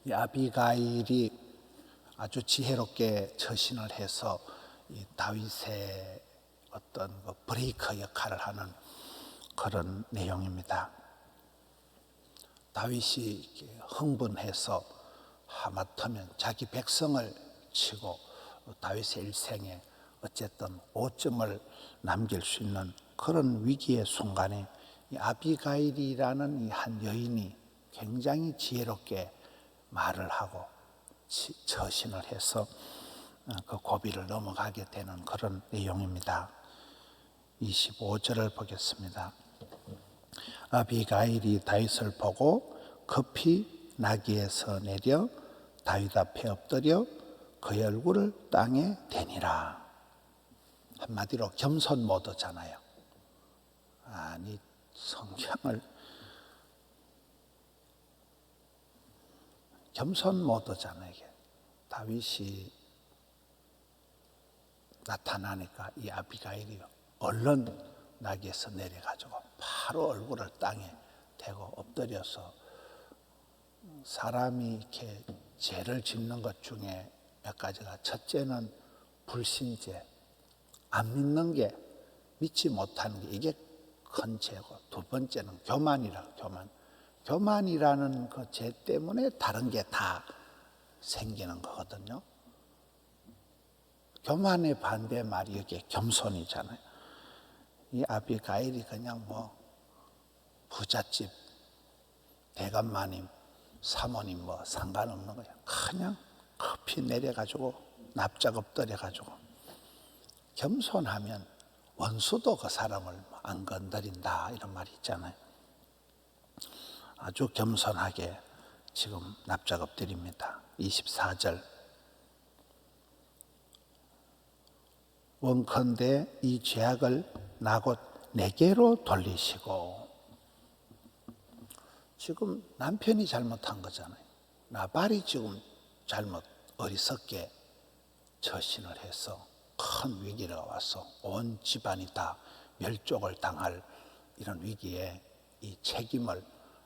이 아비가일이 아주 지혜롭게 처신을 해서 이 다윗의 어떤 그 브레이크 역할을 하는 그런 내용입니다. 다윗이 흥분해서 하마터면 자기 백성을 치고 다윗의 일생에 어쨌든 오점을 남길 수 있는 그런 위기의 순간에 이 아비가일이라는 이 한 여인이 굉장히 지혜롭게 말을 하고 처신을 해서 그 고비를 넘어가게 되는 그런 내용입니다. 25절을 보겠습니다. 아비가일이 다윗을 보고 급히 나귀에서 내려 다윗 앞에 엎드려 그의 얼굴을 땅에 대니라. 한마디로 겸손 모드잖아요. 아니 성경을 겸손 모드잖아요. 다윗이 나타나니까 이 아비가일이 얼른 나귀에서 내려가지고 바로 얼굴을 땅에 대고 엎드려서, 사람이 이렇게 죄를 짓는 것 중에 몇 가지가, 첫째는 불신죄, 안 믿는 게, 믿지 못하는 게 이게 큰 죄고, 두 번째는 교만이라는 그 죄 때문에 다른 게 다 생기는 거거든요. 교만의 반대 말이 이게 겸손이잖아요. 이 아비가일이 그냥 뭐 부잣집 대감마님, 사모님 뭐 상관없는 거예요. 그냥 급히 내려가지고 납작 엎드려가지고, 겸손하면 원수도 그 사람을 안 건드린다 이런 말이 있잖아요. 아주 겸손하게 지금 납작 엎드립니다. 24절. 원컨대 이 죄악을 나 곧 내게로 돌리시고. 지금 남편이 잘못한 거잖아요. 나발이 지금 잘못 어리석게 처신을 해서 큰 위기가 와서 온 집안이 다 멸족을 당할 이런 위기에 이 책임을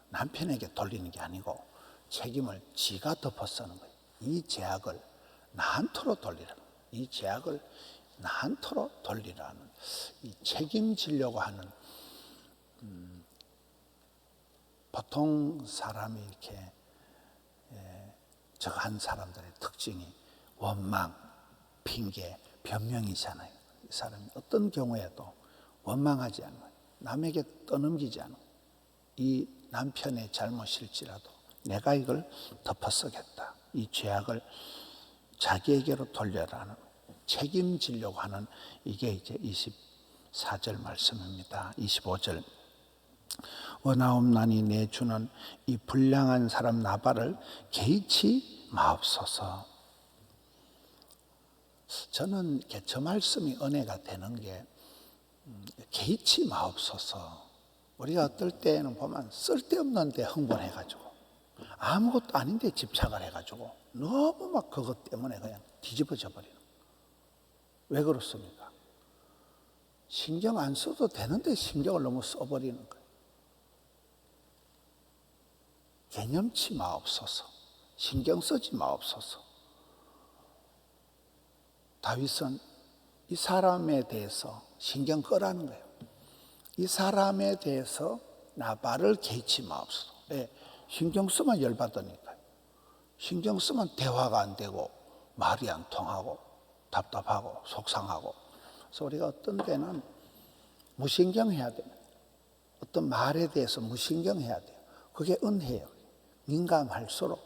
남편에게 돌리는 게 아니고 책임을 지가 덮어 쓰는 거예요. 이 죄악을 나한테로 돌리라는, 이 죄악을 나한테로 돌리라는, 이 책임지려고 하는, 보통 사람이 이렇게 저거 한 사람들의 특징이 원망, 핑계, 변명이잖아요. 이 사람이 어떤 경우에도 원망하지 않는 거예요. 남에게 떠넘기지 않는 거예요. 이 남편의 잘못일지라도 내가 이걸 덮어쓰겠다. 이 죄악을 자기에게로 돌려라는, 책임지려고 하는, 이게 이제 24절 말씀입니다. 25절. 원하옵나니 내 주는 이 불량한 사람 나발을 개의치 마옵소서. 저는 저 말씀이 은혜가 되는 게, 개의치 마옵소서. 우리가 어떨 때는 보면 쓸데없는 데 흥분해가지고 아무것도 아닌데 집착을 해가지고 너무 막 그것 때문에 그냥 뒤집어져 버리는. 왜 그렇습니까? 신경 안 써도 되는데 신경을 너무 써버리는 거예요. 개념치 마옵소서. 신경 쓰지 마옵소서. 다윗은 이 사람에 대해서 신경 끄라는 거예요. 이 사람에 대해서 나발을 개의치 마옵소서. 왜? 신경 쓰면 열받으니까요. 신경 쓰면 대화가 안 되고 말이 안 통하고 답답하고 속상하고. 그래서 우리가 어떤 때는 무신경해야 됩니다. 어떤 말에 대해서 무신경해야 돼요. 그게 은혜예요. 민감할수록,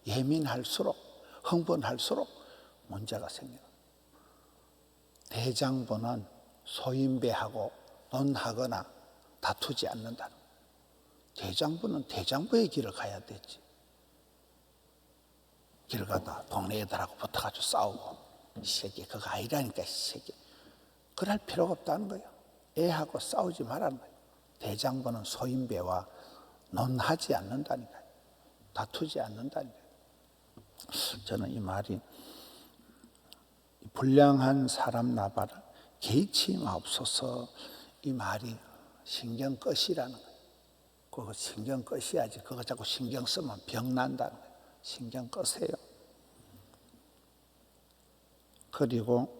예민할수록, 흥분할수록 문제가 생겨요. 대장부는 소인배하고 논하거나 다투지 않는다는 거예요. 대장부는 대장부의 길을 가야 되지. 길 가다 동네 애들하고 붙어가지고 싸우고, 이 새끼 그거 아니라니까, 이 새끼. 그럴 필요가 없다는 거예요. 애하고 싸우지 말라는 거예요. 대장부는 소인배와 논하지 않는다니까요. 다투지 않는다니까요. 저는 이 말이, 불량한 사람 나발을 개의치 마옵소서, 이 말이 신경 끄시라는 거예요. 그거 신경 끄셔야지. 그거 자꾸 신경 쓰면 병 난다는 거예요. 신경 끄세요. 그리고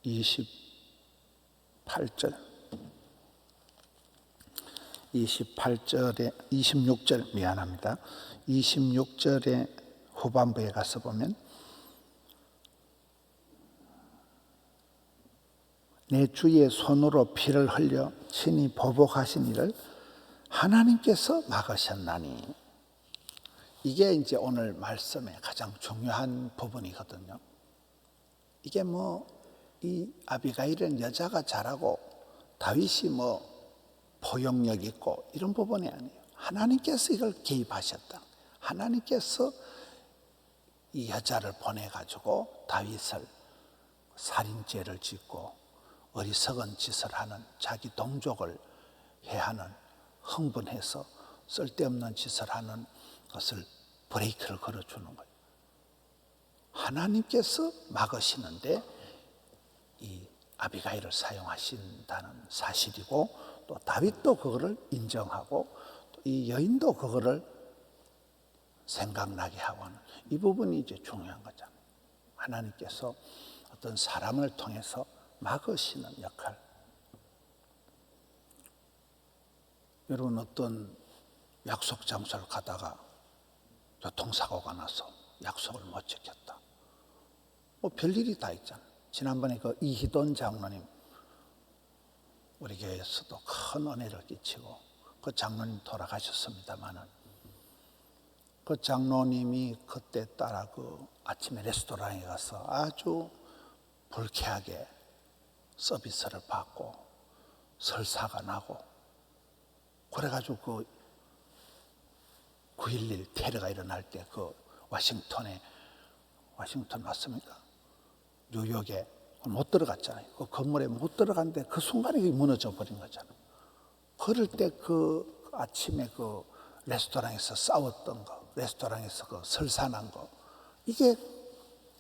28절, 26절 미안합니다. 26절의 후반부에 가서 보면 내 주의 손으로 피를 흘려 친히 보복하신 이를 하나님께서 막으셨나니. 이게 이제 오늘 말씀의 가장 중요한 부분이거든요. 이게 이 아비가일은 여자가 잘하고 다윗이 포용력 있고 이런 부분이 아니에요. 하나님께서 이걸 개입하셨다. 하나님께서 이 여자를 보내가지고 다윗을 살인죄를 짓고 어리석은 짓을 하는, 자기 동족을 해하는, 흥분해서 쓸데없는 짓을 하는 것을 브레이크를 걸어주는 거예요. 하나님께서 막으시는데 이 아비가일을 사용하신다는 사실이고, 또 다윗도 그거를 인정하고 또 이 여인도 그거를 생각나게 하고 하는 이 부분이 이제 중요한 거잖아요. 하나님께서 어떤 사람을 통해서 막으시는 역할. 여러분, 어떤 약속 장소를 가다가 교통사고가 나서 약속을 못 지켰다. 별일이 다 있잖아요. 지난번에 그 이희돈 장로님, 우리 교회에서도 큰 은혜를 끼치고 그 장로님 돌아가셨습니다마는, 그 장로님이 그때 따라 아침에 레스토랑에 가서 아주 불쾌하게 서비스를 받고 설사가 나고, 그래가지고 9.11 테러가 일어날 때 워싱턴 맞습니까? 뉴욕에 못 들어갔잖아요. 그 건물에 못 들어갔는데 그 순간에 무너져 버린 거잖아요. 그럴 때 아침에 레스토랑에서 싸웠던 거, 레스토랑에서 설사난 거, 이게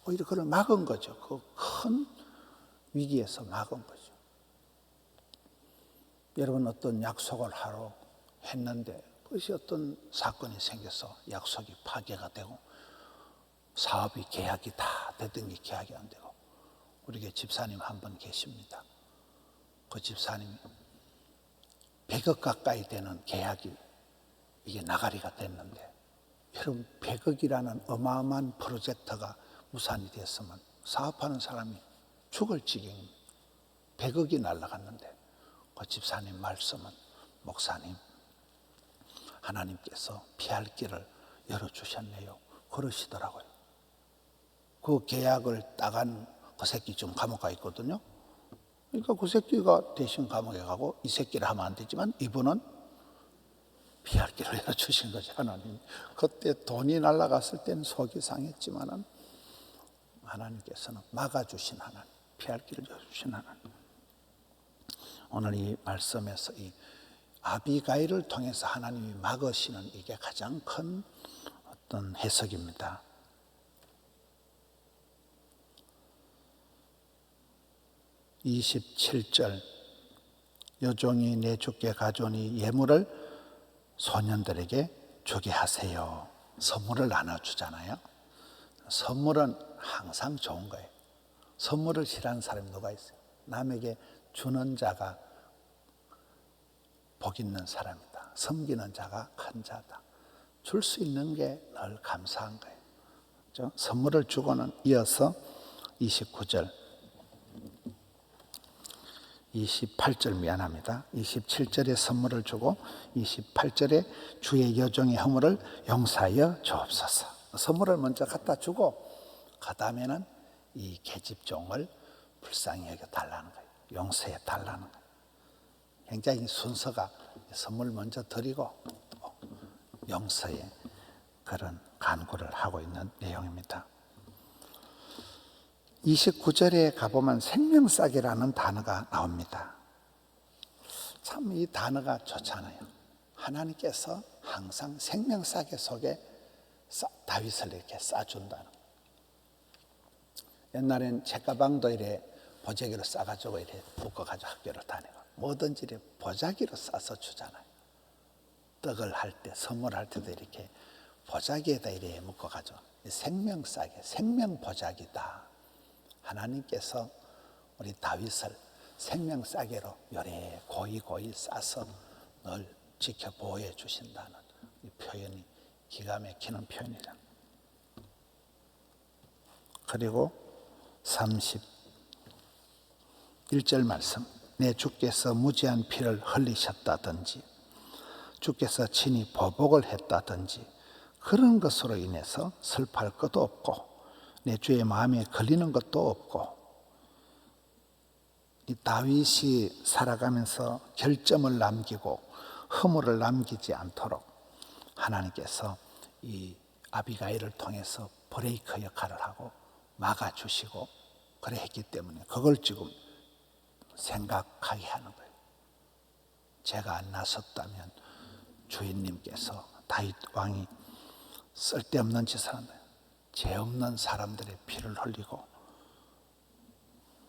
오히려 그걸 막은 거죠. 큰 위기에서 막은 거죠. 여러분, 어떤 약속을 하러 했는데 그것이 어떤 사건이 생겨서 약속이 파괴가 되고 사업이 계약이 다 되던 게 계약이 안 되고, 우리 교회 집사님 한 분 계십니다. 그 집사님이 100억 가까이 되는 계약이 이게 나가리가 됐는데, 여러분 100억이라는 어마어마한 프로젝트가 무산이 됐으면 사업하는 사람이 죽을 지경입니다. 100억이 날아갔는데 그 집사님 말씀은, 목사님, 하나님께서 피할 길을 열어주셨네요. 그러시더라고요. 그 계약을 따간 그 새끼 지금 감옥 가 있거든요. 그러니까 그 새끼가 대신 감옥에 가고 이 새끼를 하면 안 되지만 이분은 피할 길을 열어주신 거죠, 하나님. 그때 돈이 날아갔을 때는 속이 상했지만은 하나님께서는 막아주신 하나님, 피할 길을 열어주신 하나님. 오늘 이 말씀에서 이 아비가일을 통해서 하나님이 막으시는 이게 가장 큰 어떤 해석입니다. 27절, 여종이 내 주께 가져오니 예물을 소년들에게 주게 하세요. 선물을 나눠주잖아요. 선물은 항상 좋은 거예요. 선물을 싫어하는 사람이 누가 있어요? 남에게 주는 자가 복 있는 사람이다. 섬기는 자가 큰 자다. 줄 수 있는 게 늘 감사한 거예요. 그렇죠? 선물을 주고는 이어서 28절 미안합니다. 27절에 선물을 주고 28절에 주의 여종의 허물을 용서하여 주옵소서. 선물을 먼저 갖다 주고 그 다음에는 이 계집종을 불쌍히 여겨 달라는 거예요. 용서해 달라는 거예요. 굉장히 순서가 선물 먼저 드리고 용서의 그런 간구를 하고 있는 내용입니다. 29절에 가보면 생명싸개라는 단어가 나옵니다. 참 이 단어가 좋잖아요. 하나님께서 항상 생명싸개 속에 다윗을 이렇게 싸준다는. 옛날엔 책가방도 이래 보자기로 싸가지고 이래 묶어가지고 학교를 다니고, 뭐든지 이래 보자기로 싸서 주잖아요. 떡을 할 때, 선물할 때도 이렇게 보자기에다 이렇게 묶어가지고 생명싸개, 생명보자기다. 하나님께서 우리 다윗을 생명싸개로 요래 고이 싸서 늘 지켜 보호해 주신다는 이 표현이 기가 막히는 표현이다. 그리고 31절 말씀, 내 주께서 무지한 피를 흘리셨다든지 주께서 친히 보복을 했다든지 그런 것으로 인해서 슬퍼할 것도 없고 내 주의 마음에 걸리는 것도 없고, 이 다윗이 살아가면서 결점을 남기고 허물을 남기지 않도록 하나님께서 이 아비가일을 통해서 브레이크 역할을 하고 막아주시고 그래 했기 때문에 그걸 지금 생각하게 하는 거예요. 제가 안 나섰다면 주인님께서, 다윗 왕이 쓸데없는 짓을 한다. 죄 없는 사람들의 피를 흘리고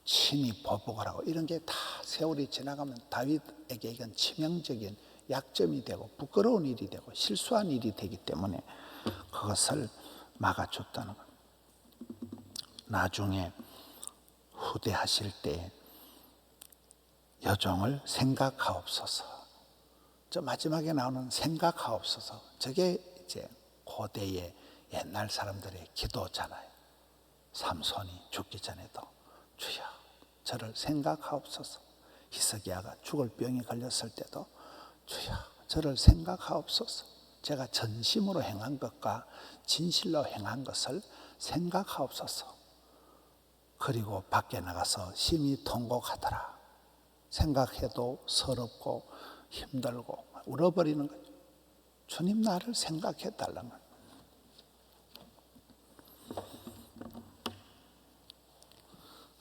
친히 보복을 하고 이런 게 다 세월이 지나가면 다윗에게 이건 치명적인 약점이 되고 부끄러운 일이 되고 실수한 일이 되기 때문에 그것을 막아줬다는 것. 나중에 후대하실 때 여종을 생각하옵소서. 저 마지막에 나오는 생각하옵소서. 저게 이제 고대의 옛날 사람들의 기도잖아요. 삼손이 죽기 전에도 주여 저를 생각하옵소서. 히스기야가 죽을 병에 걸렸을 때도 주여 저를 생각하옵소서. 제가 전심으로 행한 것과 진실로 행한 것을 생각하옵소서. 그리고 밖에 나가서 심히 통곡하더라. 생각해도 서럽고 힘들고 울어버리는 거죠. 주님 나를 생각해 달라는 거예요.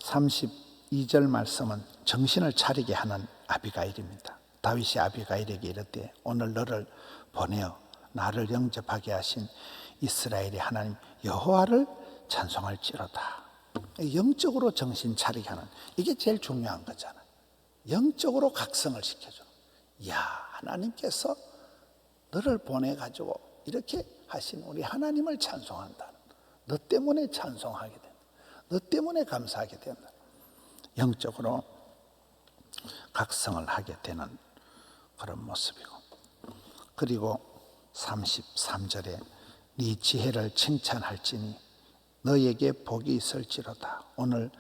32절 말씀은 정신을 차리게 하는 아비가일입니다. 다윗이 아비가일에게 이르되 오늘 너를 보내어 나를 영접하게 하신 이스라엘의 하나님 여호와를 찬송할지로다. 영적으로 정신 차리게 하는, 이게 제일 중요한 거잖아요. 영적으로 각성을 시켜줘. 야, 하나님께서 너를 보내가지고 이렇게 하신 우리 하나님을 찬송한다. 너 때문에 찬송하게 된다. 너 때문에 감사하게 된다. 영적으로 각성을 하게 되는 그런 모습이고, 그리고 33절에 네 지혜를 칭찬할지니 너에게 복이 있을지로다. 오늘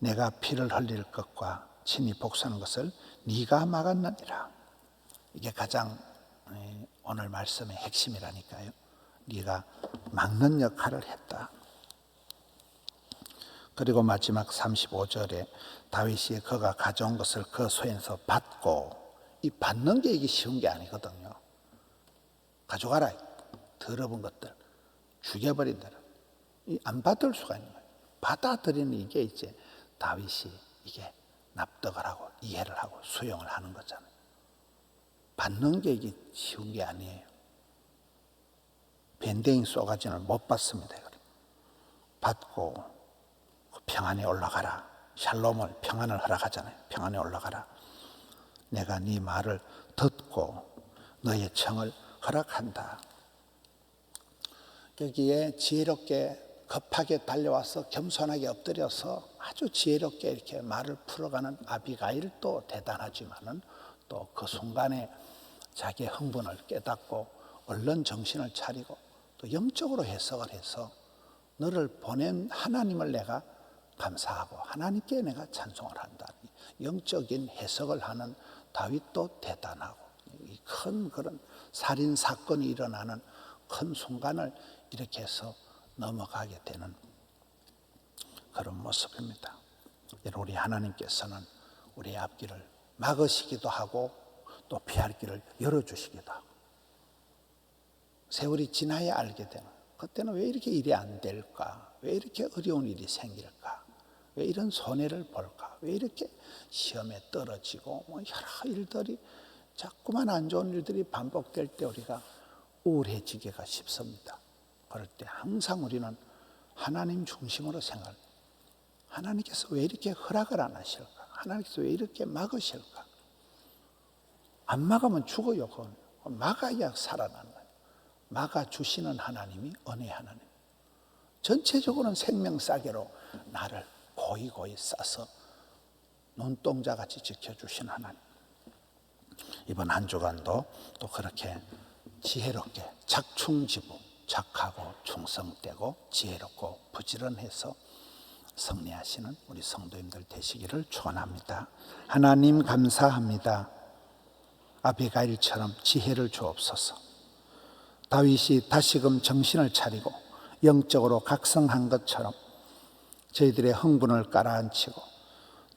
내가 피를 흘릴 것과 친히 복수하는 것을 네가 막았느니라. 이게 가장 오늘 말씀의 핵심이라니까요. 네가 막는 역할을 했다. 그리고 마지막 35절에 다윗이 그가 가져온 것을 그 소에서 받고, 이 받는 게 이게 쉬운 게 아니거든요. 가져가라. 더러운 것들 죽여버린다. 안 받을 수가 있는 거예요. 받아들이는 이게 이제 다윗이 이게 납득을 하고 이해를 하고 수용을 하는 거잖아요. 받는 게 이게 쉬운 게 아니에요. 밴댕이 쏘가지는 못 받습니다. 받고 평안에 올라가라. 샬롬을, 평안을 허락하잖아요. 평안에 올라가라. 내가 네 말을 듣고 너의 청을 허락한다. 여기에 지혜롭게 급하게 달려와서 겸손하게 엎드려서 아주 지혜롭게 이렇게 말을 풀어가는 아비가일도 대단하지만은 또 그 순간에 자기의 흥분을 깨닫고 얼른 정신을 차리고 또 영적으로 해석을 해서 너를 보낸 하나님을 내가 감사하고 하나님께 내가 찬송을 한다. 영적인 해석을 하는 다윗도 대단하고, 큰 그런 살인 사건이 일어나는 큰 순간을 이렇게 해서 넘어가게 되는 그런 모습입니다. 우리 하나님께서는 우리의 앞길을 막으시기도 하고 또 피할 길을 열어주시기도 하고, 세월이 지나야 알게 되는, 그때는 왜 이렇게 일이 안 될까? 왜 이렇게 어려운 일이 생길까? 왜 이런 손해를 볼까? 왜 이렇게 시험에 떨어지고 뭐 여러 일들이 자꾸만 안 좋은 일들이 반복될 때 우리가 우울해지기가 쉽습니다. 그럴 때 항상 우리는 하나님 중심으로 생각합니다. 하나님께서 왜 이렇게 허락을 안 하실까? 하나님께서 왜 이렇게 막으실까? 안 막으면 죽어요. 그건. 막아야 살아나는 거예요. 막아주시는 하나님이 은혜 하나님. 전체적으로는 생명싸개로 나를 고이고이 싸서 눈동자같이 지켜주신 하나님. 이번 한 주간도 또 그렇게 지혜롭게 작충지부, 착하고 충성되고 지혜롭고 부지런해서 승리하시는 우리 성도님들 되시기를 축원합니다. 하나님 감사합니다. 아비가일처럼 지혜를 주옵소서. 다윗이 다시금 정신을 차리고 영적으로 각성한 것처럼 저희들의 흥분을 깔아앉히고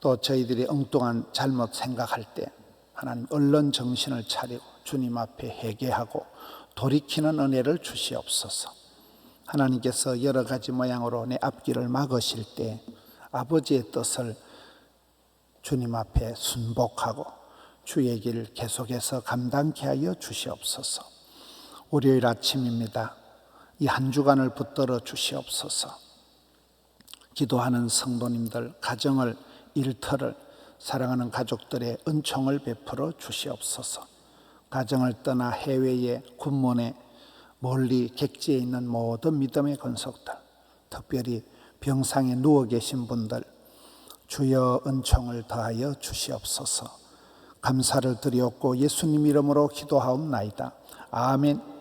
또 저희들이 엉뚱한 잘못 생각할 때 하나님 얼른 정신을 차리고 주님 앞에 회개하고 돌이키는 은혜를 주시옵소서. 하나님께서 여러 가지 모양으로 내 앞길을 막으실 때 아버지의 뜻을 주님 앞에 순복하고 주의 길 계속해서 감당케 하여 주시옵소서. 월요일 아침입니다. 이 한 주간을 붙들어 주시옵소서. 기도하는 성도님들 가정을 일터를 사랑하는 가족들의 은총을 베풀어 주시옵소서. 가정을 떠나 해외에 군문에 멀리 객지에 있는 모든 믿음의 권속들, 특별히 병상에 누워 계신 분들 주여 은총을 더하여 주시옵소서. 감사를 드리옵고 예수님 이름으로 기도하옵나이다. 아멘.